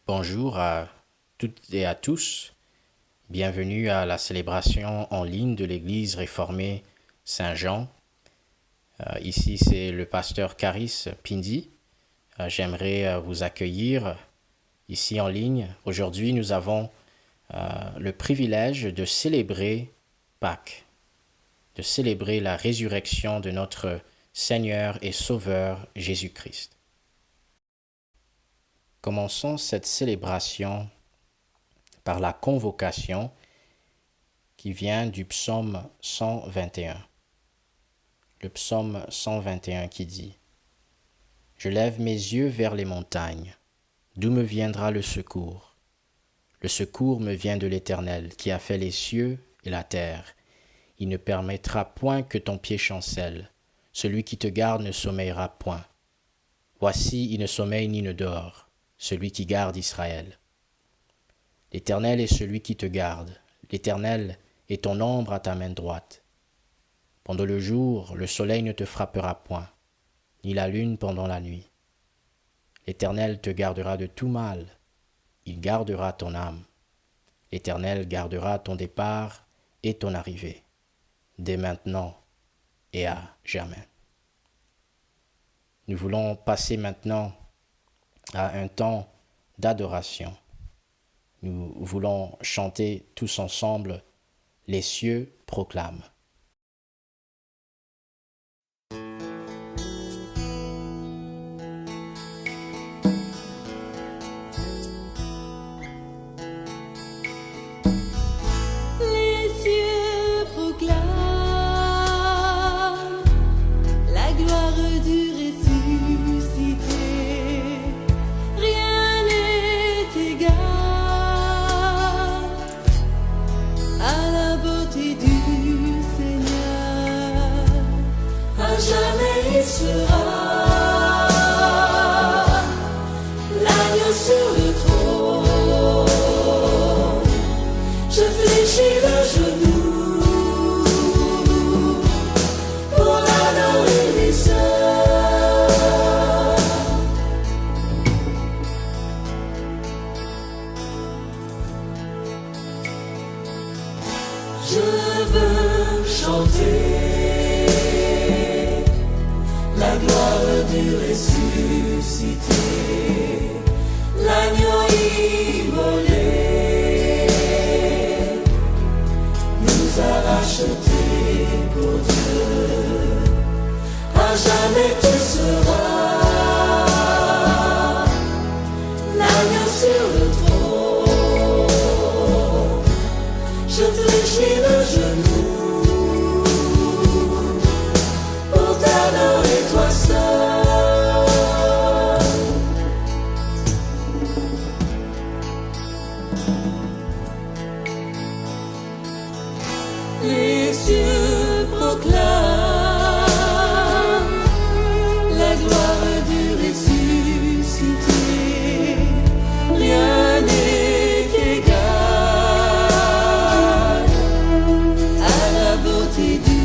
Bonjour à toutes et à tous. Bienvenue à la célébration en ligne de l'Église réformée Saint-Jean. Ici, c'est le pasteur Caris Pindi. J'aimerais vous accueillir ici en ligne. Aujourd'hui, nous avons le privilège de célébrer Pâques, de célébrer la résurrection de notre Seigneur et Sauveur Jésus-Christ. Commençons cette célébration par la convocation qui vient du psaume 121. Le psaume 121 qui dit « Je lève mes yeux vers les montagnes. D'où me viendra le secours? Le secours me vient de l'Éternel qui a fait les cieux et la terre. Il ne permettra point que ton pied chancelle. Celui qui te garde ne sommeillera point. Voici, il ne sommeille ni ne dort, celui qui garde Israël. L'Éternel est celui qui te garde. L'Éternel est ton ombre à ta main droite. Pendant le jour, le soleil ne te frappera point, ni la lune pendant la nuit. L'Éternel te gardera de tout mal. Il gardera ton âme. L'Éternel gardera ton départ et ton arrivée, dès maintenant et à jamais. Nous voulons passer maintenant à un temps d'adoration. Nous voulons chanter tous ensemble « Les cieux proclament ». Les cieux proclament la gloire du ressuscité. Rien n'est égal à la beauté du Seigneur. À jamais il sera l'agneau sur le trône. Je fléchis le genou pour l'adorer lui seul. Je veux chanter la gloire du ressuscité, l'agneau immolé nous a rachetés pour Dieu. À jamais tu seras l'agneau sur le trône. Je fléchis le genou pour t'adorer toi seul. Les cieux proclament la gloire du ressuscité. Rien n'est égal à la beauté du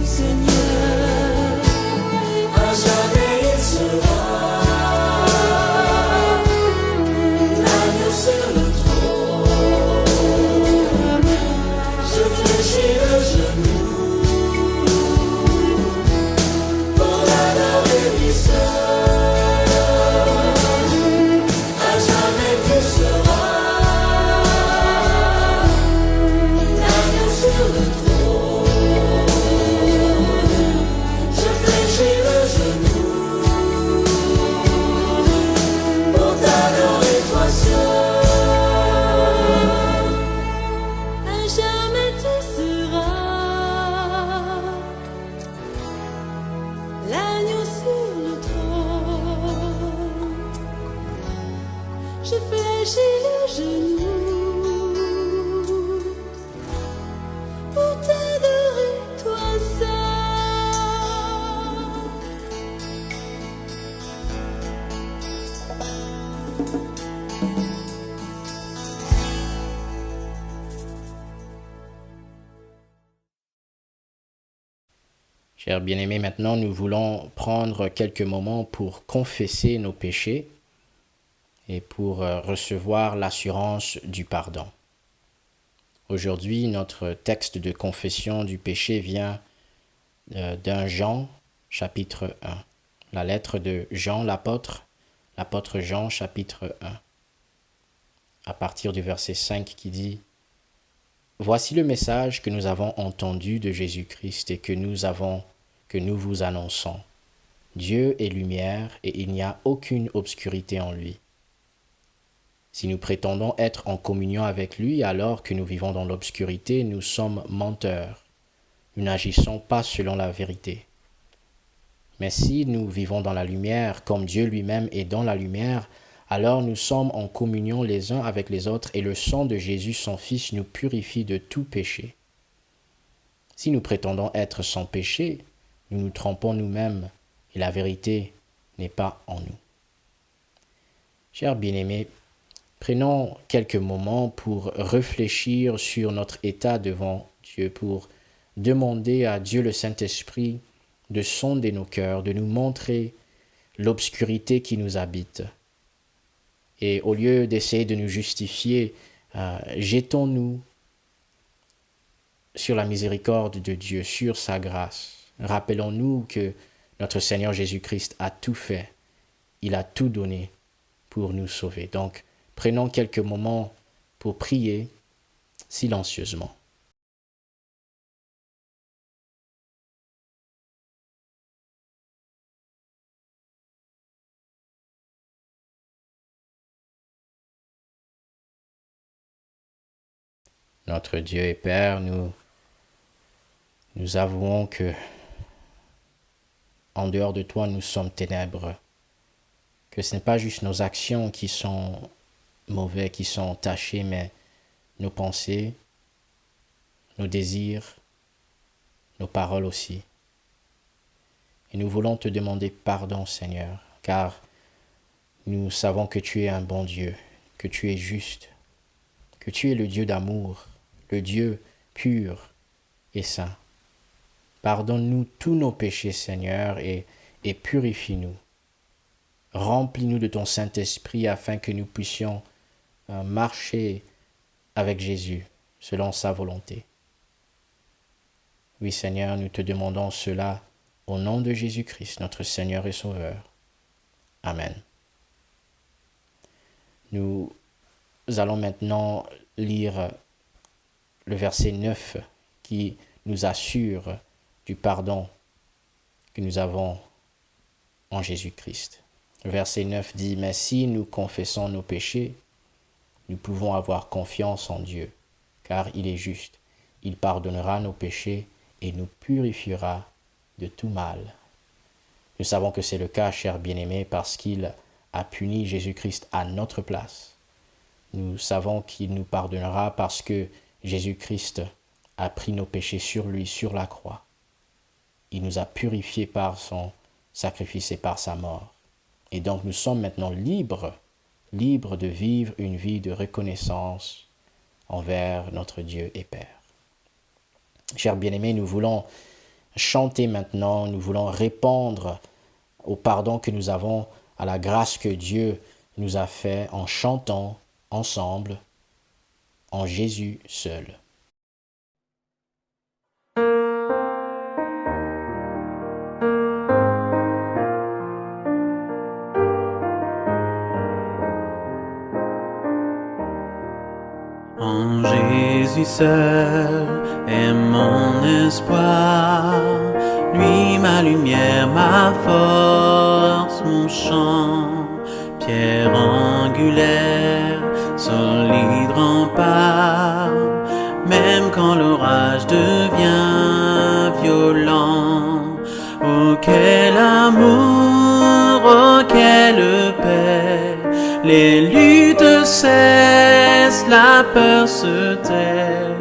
Seigneur. À jamais il sera l'agneau sur le trône. Je fléchis le genou pour l'adorer lui seul. À jamais tu seras l'agneau sur le trône. Je fléchis le genou pour t'adorer toi seul. À jamais tu seras l'agneau sur le trône. Je fléchis le genou pour t'adorer toi seul. Chers bien-aimés, maintenant nous voulons prendre quelques moments pour confesser nos péchés et pour recevoir l'assurance du pardon. Aujourd'hui, notre texte de confession du péché vient d'un Jean, chapitre 1. La lettre de Jean, l'apôtre Jean, chapitre 1. À partir du verset 5 qui dit « Voici le message que nous avons entendu de Jésus-Christ et que nous vous annonçons. Dieu est lumière et il n'y a aucune obscurité en lui. Si nous prétendons être en communion avec lui alors que nous vivons dans l'obscurité, nous sommes menteurs. Nous n'agissons pas selon la vérité. Mais si nous vivons dans la lumière, comme Dieu lui-même est dans la lumière, alors nous sommes en communion les uns avec les autres et le sang de Jésus, son Fils, nous purifie de tout péché. Si nous prétendons être sans péché, nous nous trompons nous-mêmes et la vérité n'est pas en nous. » Chers bien-aimés, prenons quelques moments pour réfléchir sur notre état devant Dieu, pour demander à Dieu le Saint-Esprit de sonder nos cœurs, de nous montrer l'obscurité qui nous habite. Et au lieu d'essayer de nous justifier, jetons-nous sur la miséricorde de Dieu, sur sa grâce. Rappelons-nous que notre Seigneur Jésus-Christ a tout fait. Il a tout donné pour nous sauver. Donc, prenons quelques moments pour prier silencieusement. Notre Dieu et Père, nous avouons que en dehors de toi, nous sommes ténèbres, que ce n'est pas juste nos actions qui sont mauvais, qui sont tachées, mais nos pensées, nos désirs, nos paroles aussi. Et nous voulons te demander pardon, Seigneur, car nous savons que tu es un bon Dieu, que tu es juste, que tu es le Dieu d'amour, le Dieu pur et saint. Pardonne-nous tous nos péchés, Seigneur, et purifie-nous. Remplis-nous de ton Saint-Esprit afin que nous puissions marcher avec Jésus selon sa volonté. Oui, Seigneur, nous te demandons cela au nom de Jésus-Christ, notre Seigneur et Sauveur. Amen. Nous allons maintenant lire le verset 9 qui nous assure du pardon que nous avons en Jésus-Christ. Le verset 9 dit « Mais si nous confessons nos péchés, nous pouvons avoir confiance en Dieu, car il est juste. Il pardonnera nos péchés et nous purifiera de tout mal. » Nous savons que c'est le cas, chers bien-aimés, parce qu'il a puni Jésus-Christ à notre place. Nous savons qu'il nous pardonnera parce que Jésus-Christ a pris nos péchés sur lui, sur la croix. Il nous a purifiés par son sacrifice et par sa mort. Et donc nous sommes maintenant libres de vivre une vie de reconnaissance envers notre Dieu et Père. Chers bien-aimés, nous voulons chanter maintenant, nous voulons répondre au pardon que nous avons, à la grâce que Dieu nous a fait en chantant ensemble en Jésus seul. En Jésus seul est mon espoir, lui ma lumière, ma force, mon chant, pierre angulaire, solide rempart, même quand l'orage devient violent. Oh quel amour, oh quelle paix, les luttes cessent, la peur se tait,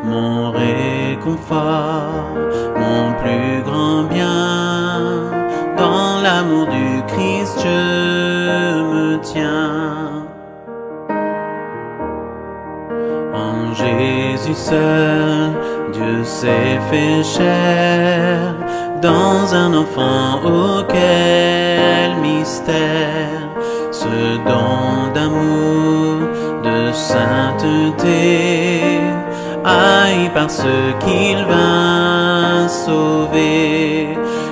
mon réconfort, mon plus grand bien, dans l'amour du Christ je me tiens. En Jésus seul, Dieu s'est fait chair, dans un enfant, oh quel mystère, ce don d'amour, de sainteté, haï par ceux qu'il vint sauver.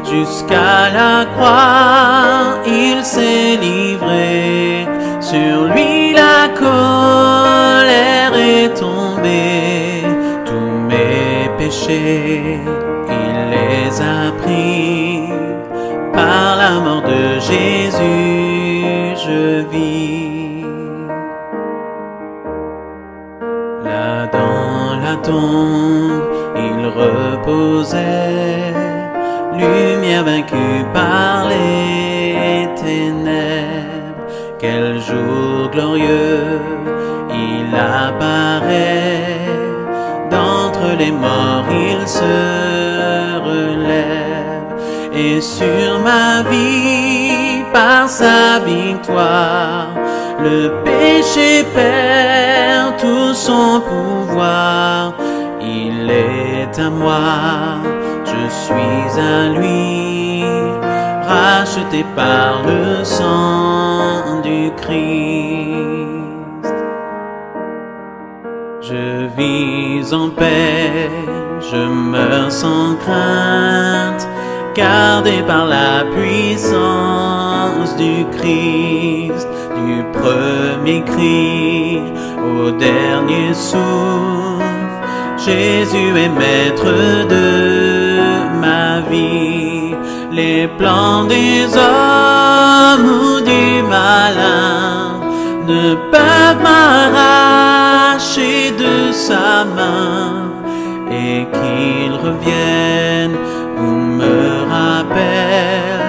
Jusqu'à la croix, il s'est livré, sur lui la colère est tombée. Tous mes péchés, il les a pris, par la mort de Jésus, je vis. Là dans la tombe, il reposait, lumière vaincue par les ténèbres. Quel jour glorieux, il apparaît, d'entre les morts il se relève, et sur ma vie, par sa victoire, le péché perd tout son pouvoir. Il est à moi, je suis à lui, racheté par le sang du Christ. Je vis en paix, je meurs sans crainte, gardé par la puissance du Christ. Du premier cri au dernier souffle, Jésus est maître de ma vie. Les plans des hommes ou du malin ne peuvent m'arracher de sa main, et qu'il revienne ou me rappelle,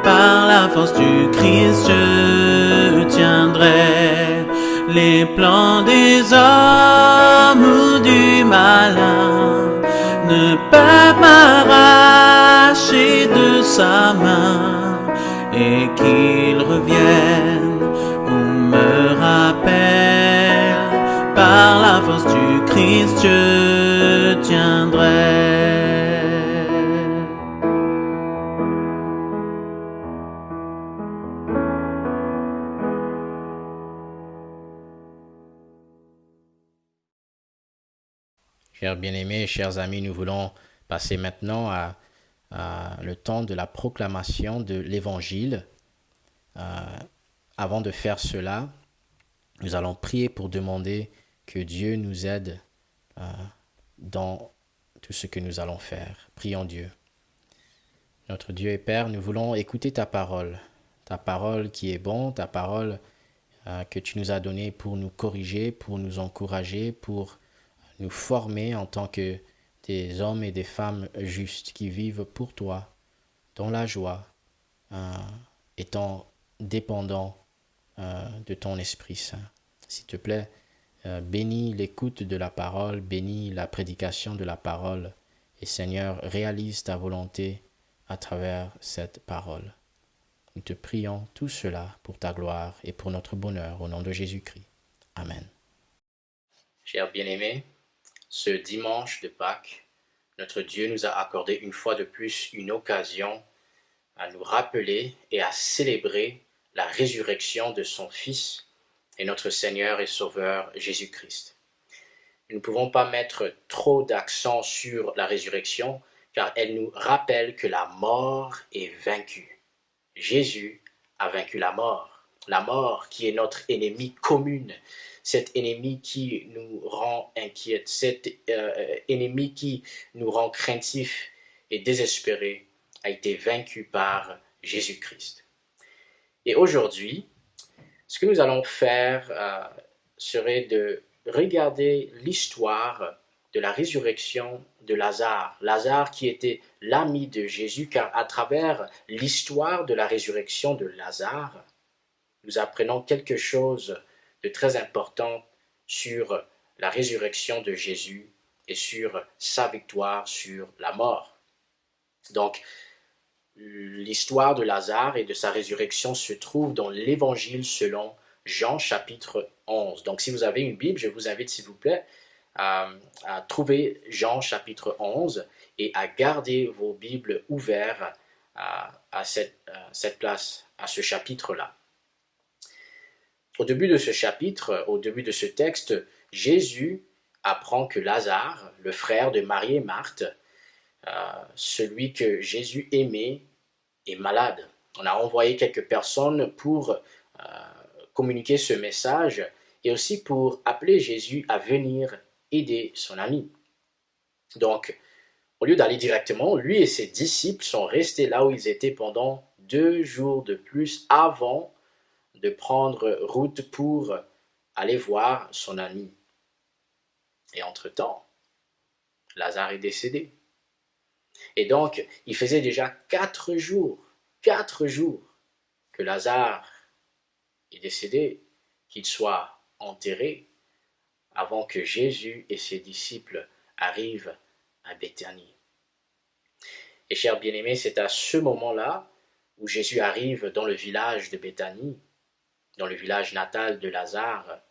par la force du Christ je tiendrai. Les plans des hommes ou du malin ne peuvent m'arracher de sa main, et qu'il revienne ou me rappelle, par la force du Christ je tiendrai. Chers bien-aimés, chers amis, nous voulons passer maintenant à le temps de la proclamation de l'Évangile. Avant de faire cela, nous allons prier pour demander que Dieu nous aide dans tout ce que nous allons faire. Prions Dieu. Notre Dieu et Père, nous voulons écouter ta parole qui est bonne, ta parole que tu nous as donnée pour nous corriger, pour nous encourager, pour nous former en tant que des hommes et des femmes justes qui vivent pour toi, dans la joie, étant dépendants de ton Esprit Saint. S'il te plaît, bénis l'écoute de la parole, bénis la prédication de la parole, et Seigneur, réalise ta volonté à travers cette parole. Nous te prions tout cela pour ta gloire et pour notre bonheur, au nom de Jésus-Christ. Amen. Chers bien-aimés, ce dimanche de Pâques, notre Dieu nous a accordé une fois de plus une occasion à nous rappeler et à célébrer la résurrection de son Fils et notre Seigneur et Sauveur Jésus-Christ. Nous ne pouvons pas mettre trop d'accent sur la résurrection car elle nous rappelle que la mort est vaincue. Jésus a vaincu la mort qui est notre ennemi commune, cet ennemi qui nous rend inquiets, cet ennemi qui nous rend craintifs et désespérés, a été vaincu par Jésus-Christ. Et aujourd'hui, ce que nous allons faire serait de regarder l'histoire de la résurrection de Lazare. Lazare qui était l'ami de Jésus, car à travers l'histoire de la résurrection de Lazare, nous apprenons quelque chose de très important sur la résurrection de Jésus et sur sa victoire sur la mort. Donc, l'histoire de Lazare et de sa résurrection se trouve dans l'Évangile selon Jean chapitre 11. Donc, si vous avez une Bible, je vous invite s'il vous plaît à trouver Jean chapitre 11 et à garder vos Bibles ouvertes à cette place, à ce chapitre-là. Au début de ce chapitre, au début de ce texte, Jésus apprend que Lazare, le frère de Marie et Marthe, celui que Jésus aimait, est malade. On a envoyé quelques personnes pour communiquer ce message et aussi pour appeler Jésus à venir aider son ami. Donc, au lieu d'aller directement, lui et ses disciples sont restés là où ils étaient pendant 2 jours de plus avant de prendre route pour aller voir son ami. Et entre-temps, Lazare est décédé. Et donc, il faisait déjà 4 jours que Lazare est décédé, qu'il soit enterré, avant que Jésus et ses disciples arrivent à Béthanie. Et chers bien-aimés, c'est à ce moment-là où Jésus arrive dans le village de Béthanie, dans le village natal de Lazare,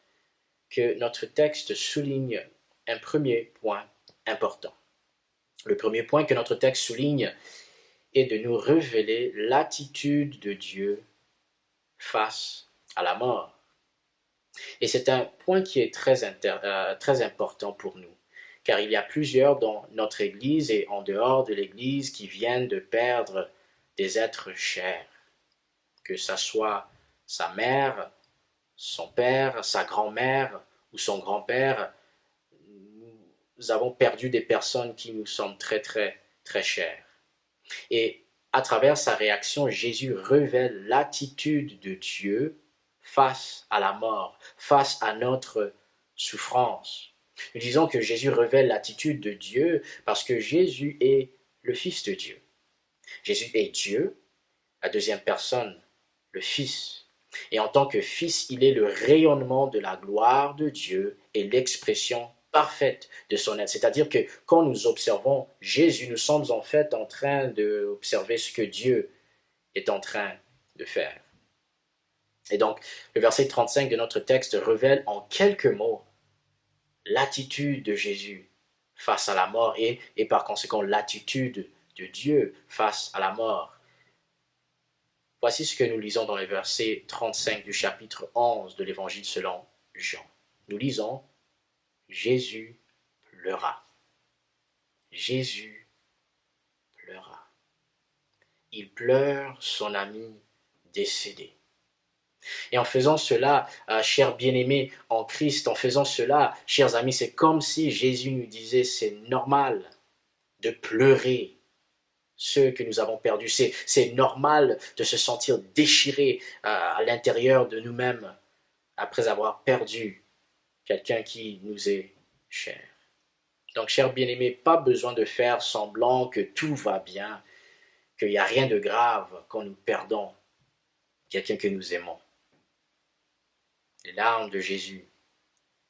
que notre texte souligne un premier point important. Le premier point que notre texte souligne est de nous révéler l'attitude de Dieu face à la mort. Et c'est un point qui est très important pour nous, car il y a plusieurs dans notre Église et en dehors de l'Église qui viennent de perdre des êtres chers, que ce soit sa mère, son père, sa grand-mère ou son grand-père. Nous avons perdu des personnes qui nous sont très chères. Et à travers sa réaction, Jésus révèle l'attitude de Dieu face à la mort, face à notre souffrance. Nous disons que Jésus révèle l'attitude de Dieu parce que Jésus est le Fils de Dieu. Jésus est Dieu, la deuxième personne, le Fils. Et en tant que Fils, il est le rayonnement de la gloire de Dieu et l'expression parfaite de son être. C'est-à-dire que quand nous observons Jésus, nous sommes en fait en train d'observer ce que Dieu est en train de faire. Et donc, le verset 35 de notre texte révèle en quelques mots l'attitude de Jésus face à la mort et par conséquent l'attitude de Dieu face à la mort. Voici ce que nous lisons dans le verset 35 du chapitre 11 de l'Évangile selon Jean. Nous lisons « Jésus pleura ». Jésus pleura. Il pleure son ami décédé. Et en faisant cela, chers bien-aimés en Christ, en faisant cela, chers amis, c'est comme si Jésus nous disait c'est normal de pleurer ceux que nous avons perdus. C'est normal de se sentir déchiré à l'intérieur de nous-mêmes après avoir perdu quelqu'un qui nous est cher. Donc, chers bien-aimés, pas besoin de faire semblant que tout va bien, qu'il n'y a rien de grave quand nous perdons quelqu'un que nous aimons. Les larmes de Jésus,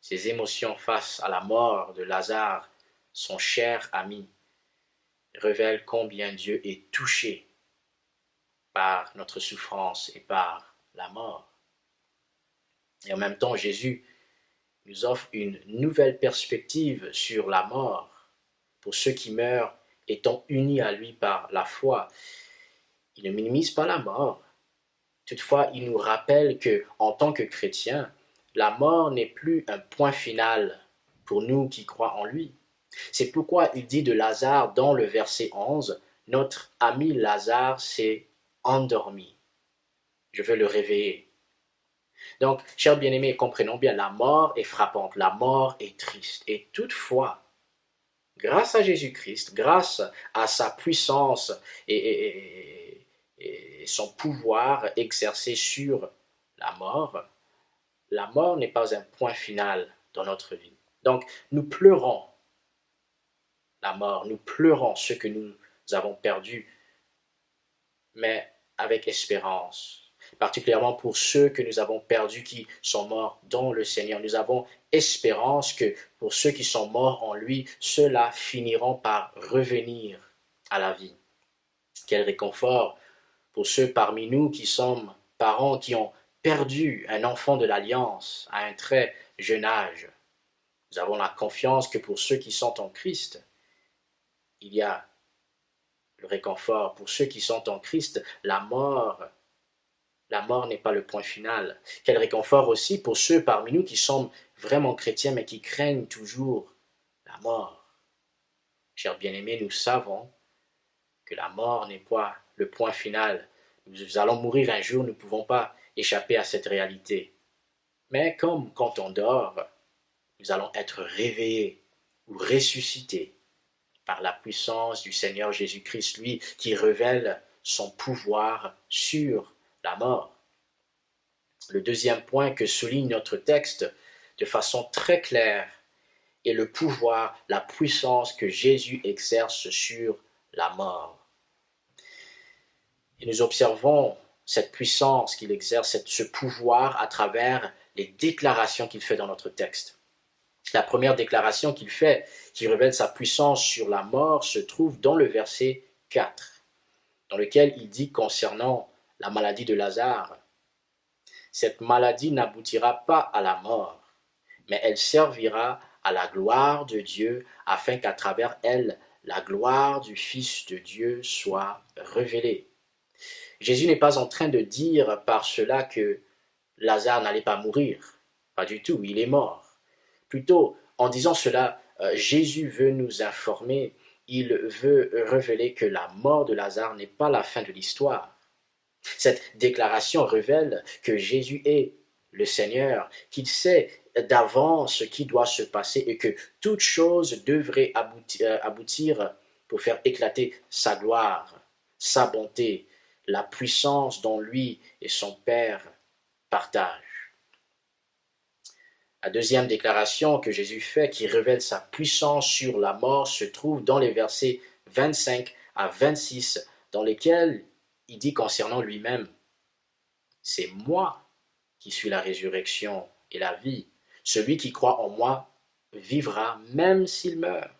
ses émotions face à la mort de Lazare, son cher ami, révèlent combien Dieu est touché par notre souffrance et par la mort. Et en même temps, Jésus nous offre une nouvelle perspective sur la mort pour ceux qui meurent étant unis à lui par la foi. Il ne minimise pas la mort. Toutefois, il nous rappelle que, en tant que chrétiens, la mort n'est plus un point final pour nous qui croient en lui. C'est pourquoi il dit de Lazare dans le verset 11, « Notre ami Lazare s'est endormi. Je veux le réveiller. » Donc, chers bien-aimés, comprenons bien, la mort est frappante, la mort est triste. Et toutefois, grâce à Jésus-Christ, grâce à sa puissance et son pouvoir exercé sur la mort n'est pas un point final dans notre vie. Donc, nous pleurons la mort, nous pleurons ce que nous avons perdu, mais avec espérance, particulièrement pour ceux que nous avons perdus qui sont morts dans le Seigneur. Nous avons espérance que pour ceux qui sont morts en lui, ceux-là finiront par revenir à la vie. Quel réconfort pour ceux parmi nous qui sommes parents qui ont perdu un enfant de l'Alliance à un très jeune âge. Nous avons la confiance que pour ceux qui sont en Christ, il y a le réconfort. Pour ceux qui sont en Christ, la mort la mort n'est pas le point final. Quel réconfort aussi pour ceux parmi nous qui sont vraiment chrétiens mais qui craignent toujours la mort. Chers bien-aimés, nous savons que la mort n'est pas le point final. Nous allons mourir un jour, nous ne pouvons pas échapper à cette réalité. Mais comme quand on dort, nous allons être réveillés ou ressuscités par la puissance du Seigneur Jésus-Christ, lui qui révèle son pouvoir sur la mort. Le deuxième point que souligne notre texte de façon très claire est le pouvoir, la puissance que Jésus exerce sur la mort. Et nous observons cette puissance qu'il exerce, ce pouvoir à travers les déclarations qu'il fait dans notre texte. La première déclaration qu'il fait, qui révèle sa puissance sur la mort, se trouve dans le verset 4, dans lequel il dit concernant la maladie de Lazare, « Cette maladie n'aboutira pas à la mort, mais elle servira à la gloire de Dieu, afin qu'à travers elle, la gloire du Fils de Dieu soit révélée. » Jésus n'est pas en train de dire par cela que Lazare n'allait pas mourir. Pas du tout, il est mort. Plutôt, en disant cela, Jésus veut nous informer, il veut révéler que la mort de Lazare n'est pas la fin de l'histoire. Cette déclaration révèle que Jésus est le Seigneur, qu'il sait d'avance ce qui doit se passer et que toute chose devrait aboutir pour faire éclater sa gloire, sa bonté, la puissance dont lui et son Père partagent. La deuxième déclaration que Jésus fait, qui révèle sa puissance sur la mort, se trouve dans les versets 25 à 26, dans lesquels il dit concernant lui-même, « C'est moi qui suis la résurrection et la vie. Celui qui croit en moi vivra même s'il meurt.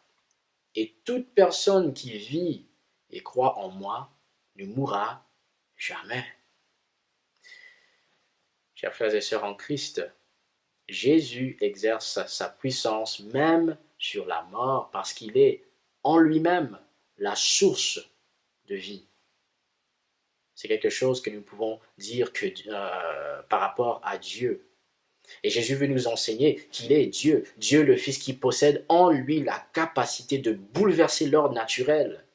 Et toute personne qui vit et croit en moi ne mourra jamais. » Chers frères et sœurs en Christ, Jésus exerce sa puissance même sur la mort parce qu'il est en lui-même la source de vie. C'est quelque chose que nous pouvons dire par rapport à Dieu. Et Jésus veut nous enseigner qu'il est Dieu, Dieu le Fils qui possède en lui la capacité de bouleverser l'ordre naturel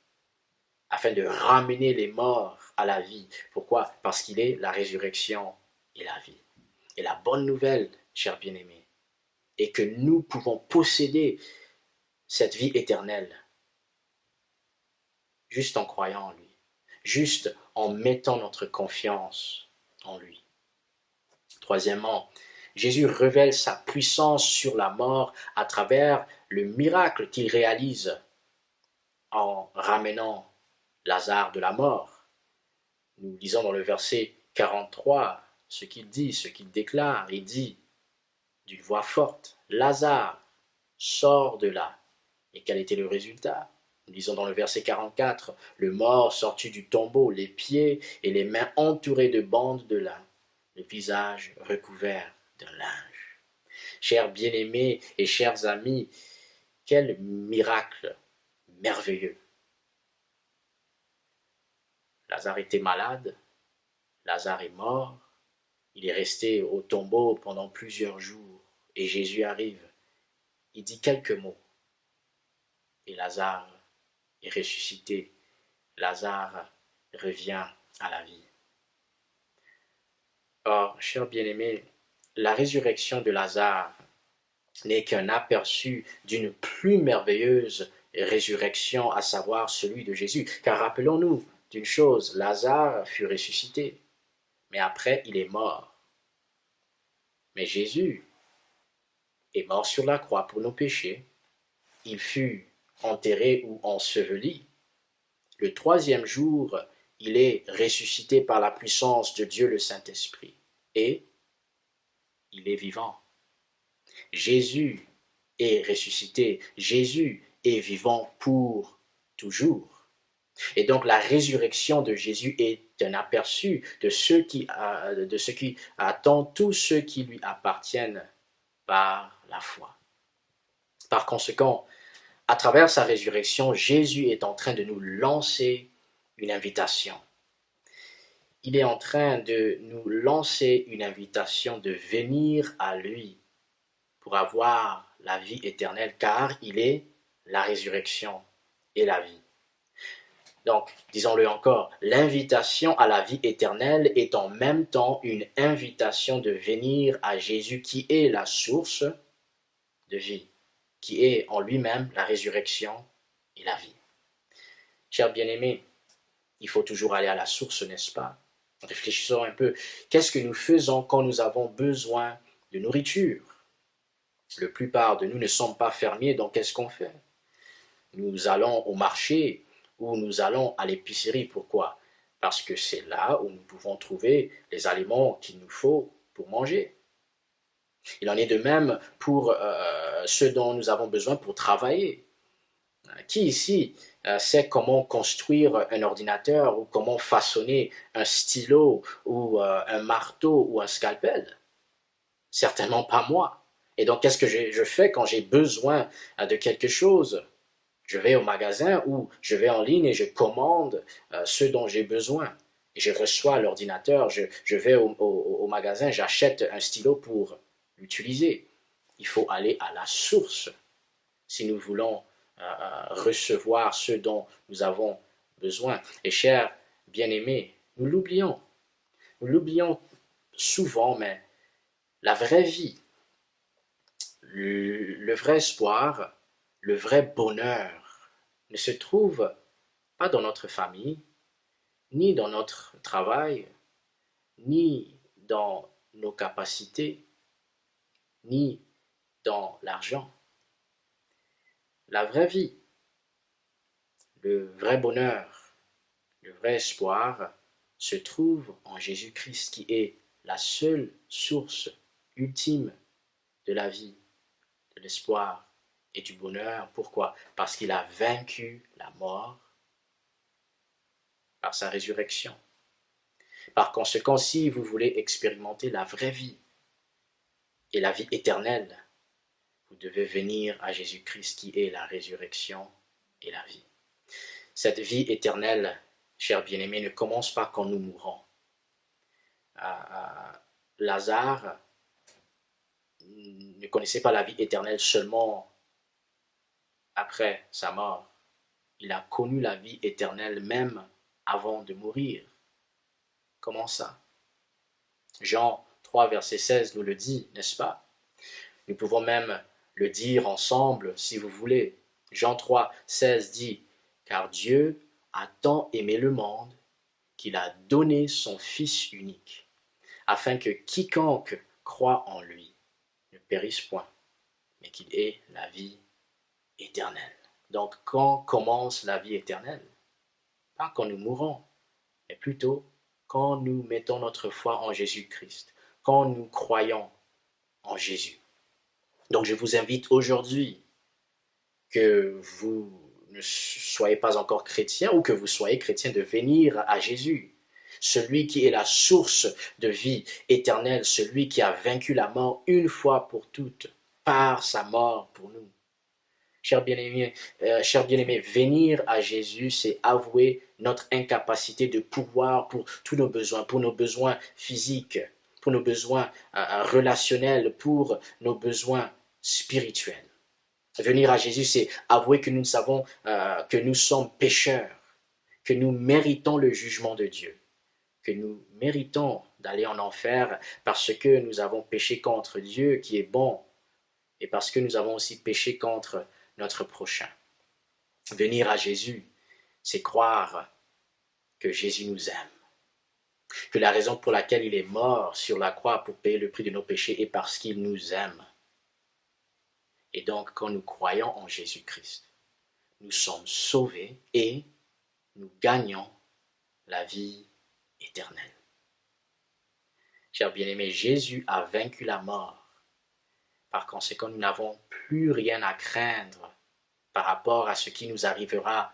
afin de ramener les morts à la vie. Pourquoi? Parce qu'il est la résurrection et la vie. Et la bonne nouvelle, chers bien-aimés, est que nous pouvons posséder cette vie éternelle juste en croyant en lui, juste en mettant notre confiance en lui. Troisièmement, Jésus révèle sa puissance sur la mort à travers le miracle qu'il réalise en ramenant Lazare de la mort. Nous lisons dans le verset 43 ce qu'il dit, ce qu'il déclare. Il dit d'une voix forte, « Lazare, sors de là. » Et quel était le résultat? Nous lisons dans le verset 44, « Le mort sortit du tombeau, les pieds et les mains entourés de bandes de lin, le visage recouvert d'un linge. » Chers bien-aimés et chers amis, quel miracle merveilleux! Lazare était malade, Lazare est mort, il est resté au tombeau pendant plusieurs jours et Jésus arrive, il dit quelques mots et Lazare est ressuscité, Lazare revient à la vie. Or, chers bien-aimés, la résurrection de Lazare n'est qu'un aperçu d'une plus merveilleuse résurrection, à savoir celui de Jésus. Car rappelons-nous d'une chose, Lazare fut ressuscité, mais après il est mort. Mais Jésus est mort sur la croix pour nos péchés. Il fut enterré ou enseveli. Le troisième jour, il est ressuscité par la puissance de Dieu le Saint-Esprit. Et il est vivant. Jésus est ressuscité. Jésus est vivant pour toujours. Et donc la résurrection de Jésus est un aperçu de ce qui attend tous ceux qui lui appartiennent par la foi. Par conséquent, à travers sa résurrection, Jésus est en train de nous lancer une invitation. il est en train de nous lancer une invitation de venir à lui pour avoir la vie éternelle, car il est la résurrection et la vie. Donc, disons-le encore, l'invitation à la vie éternelle est en même temps une invitation de venir à Jésus qui est la source de vie, qui est en lui-même la résurrection et la vie. Chers bien-aimés, il faut toujours aller à la source, n'est-ce pas? Réfléchissons un peu. Qu'est-ce que nous faisons quand nous avons besoin de nourriture? La plupart de nous ne sommes pas fermiers, donc qu'est-ce qu'on fait? Nous allons au marché ou nous allons à l'épicerie. Pourquoi? Parce que c'est là où nous pouvons trouver les aliments qu'il nous faut pour manger. Il en est de même pour ce dont nous avons besoin pour travailler. Qui ici sait comment construire un ordinateur ou comment façonner un stylo ou un marteau ou un scalpel? Certainement pas moi. Et donc, qu'est-ce que je fais quand j'ai besoin de quelque chose? Je vais au magasin ou je vais en ligne et je commande ce dont j'ai besoin. Et je reçois l'ordinateur, je vais au magasin, j'achète un stylo pour l'utiliser. Il faut aller à la source si nous voulons recevoir ce dont nous avons besoin. Et chers bien-aimés, nous l'oublions. Nous l'oublions souvent, mais la vraie vie, le vrai espoir, le vrai bonheur ne se trouve pas dans notre famille, ni dans notre travail, ni dans nos capacités, ni dans l'argent. La vraie vie, le vrai bonheur, le vrai espoir se trouve en Jésus-Christ qui est la seule source ultime de la vie, de l'espoir et du bonheur. Pourquoi? Parce qu'il a vaincu la mort par sa résurrection. Par conséquent, si vous voulez expérimenter la vraie vie et la vie éternelle, vous devez venir à Jésus-Christ qui est la résurrection et la vie. Cette vie éternelle, chers bien-aimés, ne commence pas quand nous mourrons. Lazare ne connaissait pas la vie éternelle seulement après sa mort. Il a connu la vie éternelle même avant de mourir. Comment ça? Jean 3, verset 16 nous le dit, n'est-ce pas? Nous pouvons même le dire ensemble si vous voulez. Jean 3, 16 dit, « Car Dieu a tant aimé le monde qu'il a donné son Fils unique, afin que quiconque croit en lui ne périsse point, mais qu'il ait la vie éternelle. » Donc, quand commence la vie éternelle? Pas quand nous mourons, mais plutôt quand nous mettons notre foi en Jésus-Christ, quand nous croyons en Jésus. Donc, je vous invite aujourd'hui, que vous ne soyez pas encore chrétien ou que vous soyez chrétien, de venir à Jésus, celui qui est la source de vie éternelle, celui qui a vaincu la mort une fois pour toutes par sa mort pour nous. Chers bien-aimés, venir à Jésus, c'est avouer notre incapacité de pouvoir pour tous nos besoins physiques, pour nos besoins relationnels, pour nos besoins spirituels. Venir à Jésus, c'est avouer que nous savons que nous sommes pécheurs, que nous méritons le jugement de Dieu, que nous méritons d'aller en enfer parce que nous avons péché contre Dieu qui est bon et parce que nous avons aussi péché contre notre prochain. Venir à Jésus, c'est croire que Jésus nous aime, que la raison pour laquelle il est mort sur la croix pour payer le prix de nos péchés est parce qu'il nous aime. Et donc, quand nous croyons en Jésus-Christ, nous sommes sauvés et nous gagnons la vie éternelle. Chers bien-aimés, Jésus a vaincu la mort. Par conséquent, nous n'avons plus rien à craindre par rapport à ce qui nous arrivera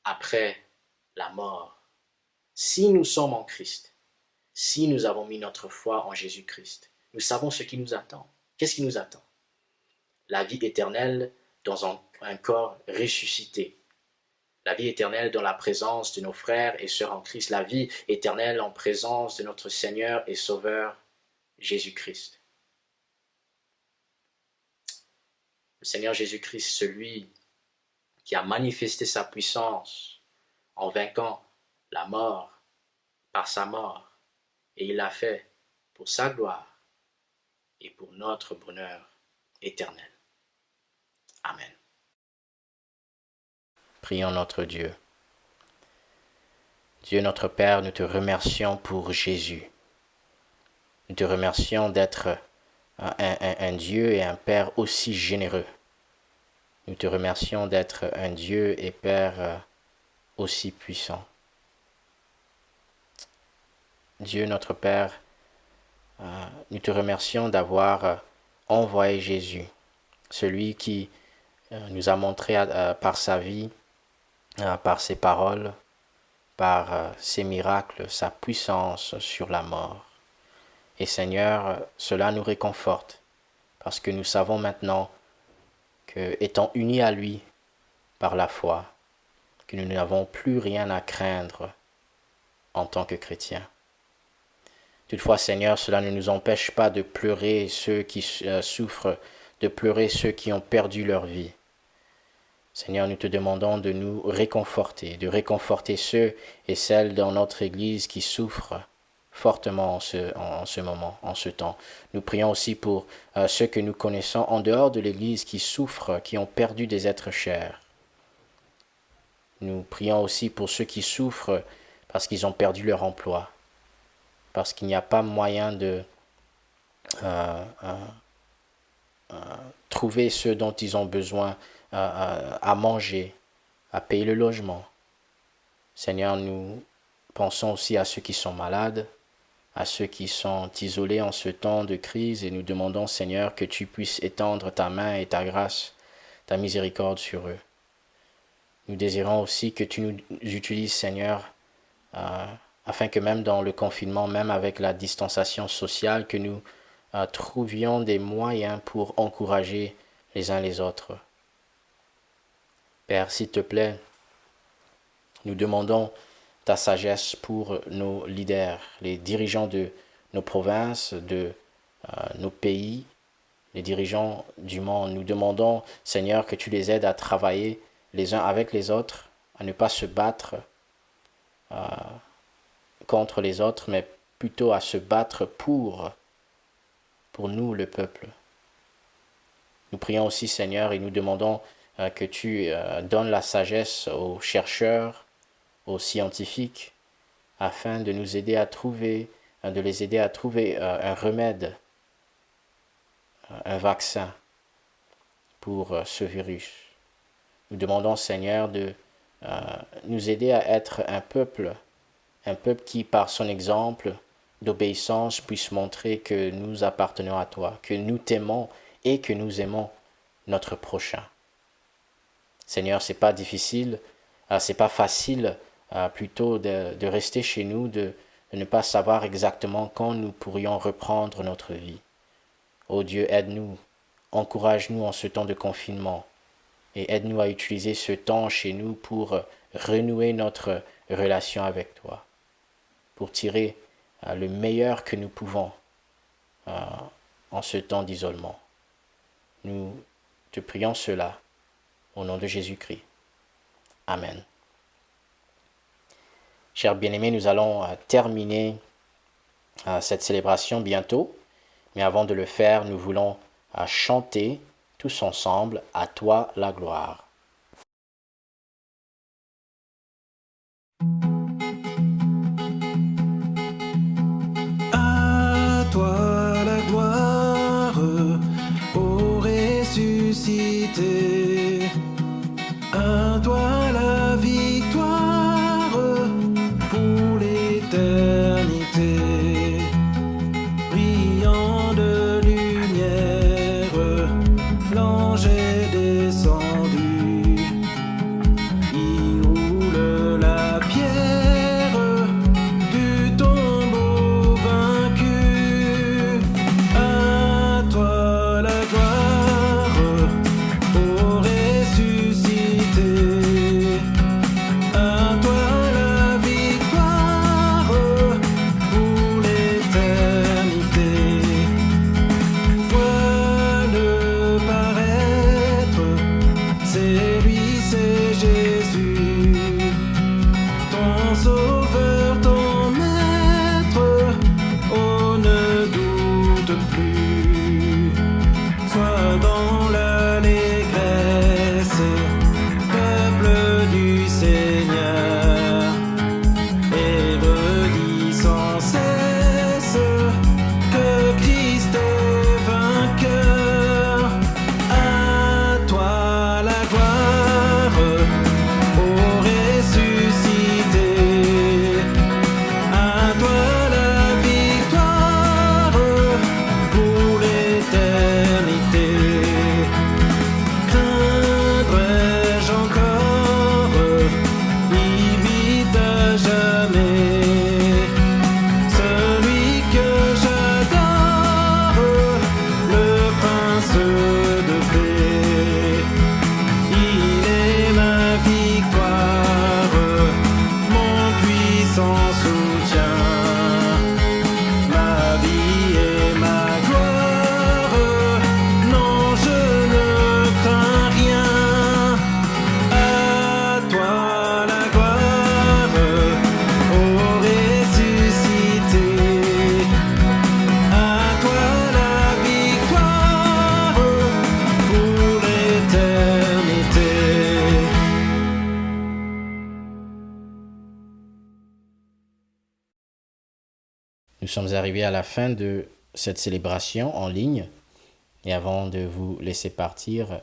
après la mort. Si nous sommes en Christ, si nous avons mis notre foi en Jésus-Christ, nous savons ce qui nous attend. Qu'est-ce qui nous attend? La vie éternelle dans un corps ressuscité. La vie éternelle dans la présence de nos frères et sœurs en Christ, la vie éternelle en présence de notre Seigneur et Sauveur Jésus-Christ. Le Seigneur Jésus-Christ, celui qui a manifesté sa puissance en vainquant la mort par sa mort, et il l'a fait pour sa gloire et pour notre bonheur éternel. Amen. Prions notre Dieu. Dieu notre Père, nous te remercions pour Jésus. Nous te remercions d'être un Dieu et un Père aussi généreux. Nous te remercions d'être un Dieu et Père aussi puissant. Dieu notre Père, nous te remercions d'avoir envoyé Jésus, celui qui nous a montré par sa vie, par ses paroles, par ses miracles, sa puissance sur la mort. Et Seigneur, cela nous réconforte, parce que nous savons maintenant que, étant unis à lui par la foi, que nous n'avons plus rien à craindre en tant que chrétiens. Toutefois, Seigneur, cela ne nous empêche pas de pleurer ceux qui souffrent, de pleurer ceux qui ont perdu leur vie. Seigneur, nous te demandons de nous réconforter, de réconforter ceux et celles dans notre Église qui souffrent fortement en ce moment, en ce temps. Nous prions aussi pour ceux que nous connaissons en dehors de l'Église qui souffrent, qui ont perdu des êtres chers. Nous prions aussi pour ceux qui souffrent parce qu'ils ont perdu leur emploi, parce qu'il n'y a pas moyen de trouver ce dont ils ont besoin à manger, à payer le logement. Seigneur, nous pensons aussi à ceux qui sont malades, à ceux qui sont isolés en ce temps de crise, et nous demandons, Seigneur, que tu puisses étendre ta main et ta grâce, ta miséricorde sur eux. Nous désirons aussi que tu nous utilises, Seigneur, afin que même dans le confinement, même avec la distanciation sociale, que nous trouvions des moyens pour encourager les uns les autres. Père, s'il te plaît, nous demandons ta sagesse pour nos leaders, les dirigeants de nos provinces, de nos pays, les dirigeants du monde. Nous demandons, Seigneur, que tu les aides à travailler les uns avec les autres, à ne pas se battre contre les autres, mais plutôt à se battre pour nous, le peuple. Nous prions aussi, Seigneur, et nous demandons que tu donnes la sagesse aux chercheurs, aux scientifiques, afin de nous aider à trouver, de les aider à trouver un remède, un vaccin pour ce virus. Nous demandons, Seigneur, de nous aider à être un peuple qui, par son exemple d'obéissance, puisse montrer que nous appartenons à toi, que nous t'aimons et que nous aimons notre prochain. Seigneur, c'est pas difficile, c'est pas facile plutôt de rester chez nous, de ne pas savoir exactement quand nous pourrions reprendre notre vie. Ô Dieu, aide-nous, encourage-nous en ce temps de confinement et aide-nous à utiliser ce temps chez nous pour renouer notre relation avec toi, pour tirer le meilleur que nous pouvons en ce temps d'isolement. Nous te prions cela au nom de Jésus-Christ. Amen. Chers bien-aimés, nous allons terminer cette célébration bientôt, mais avant de le faire, nous voulons chanter tous ensemble « À toi la gloire ». À toi la gloire, ô ressuscité, à toi la victoire pour l'éternité. Brillant de lumière, l'ange est descendu. plus. Sois dans l'allégresse, peuple du Seigneur, et redis sans cesse que Christ est vainqueur. À toi la gloire, ô ressuscité, à toi la victoire pour l'éternité. Craindrai-je encore, limite à jamais, celui que j'adore, le prince de paix. Il est ma victoire, mon puissant soutien, ma vie et ma gloire. Non, je ne crains rien. À toi la gloire, ô ressuscité, à toi la victoire pour l'éternité. Nous sommes arrivés à la fin de cette célébration en ligne et avant de vous laisser partir,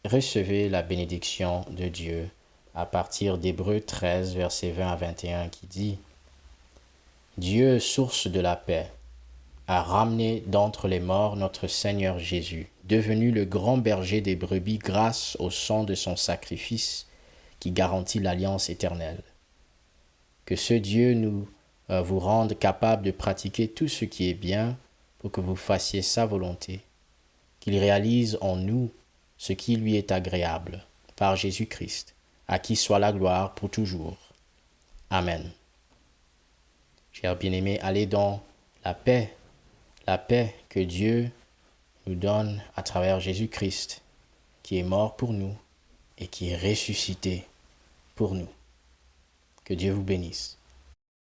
recevez la bénédiction de Dieu à partir d'Hébreux 13, versets 20 à 21 qui dit « Dieu, source de la paix, a ramené d'entre les morts notre Seigneur Jésus, devenu le grand berger des brebis grâce au sang de son sacrifice qui garantit l'alliance éternelle. Que ce Dieu vous rende capable de pratiquer tout ce qui est bien pour que vous fassiez sa volonté, qu'il réalise en nous ce qui lui est agréable, par Jésus-Christ, à qui soit la gloire pour toujours. Amen. Chers bien-aimés, allez dans la paix que Dieu nous donne à travers Jésus-Christ, qui est mort pour nous et qui est ressuscité pour nous. Que Dieu vous bénisse.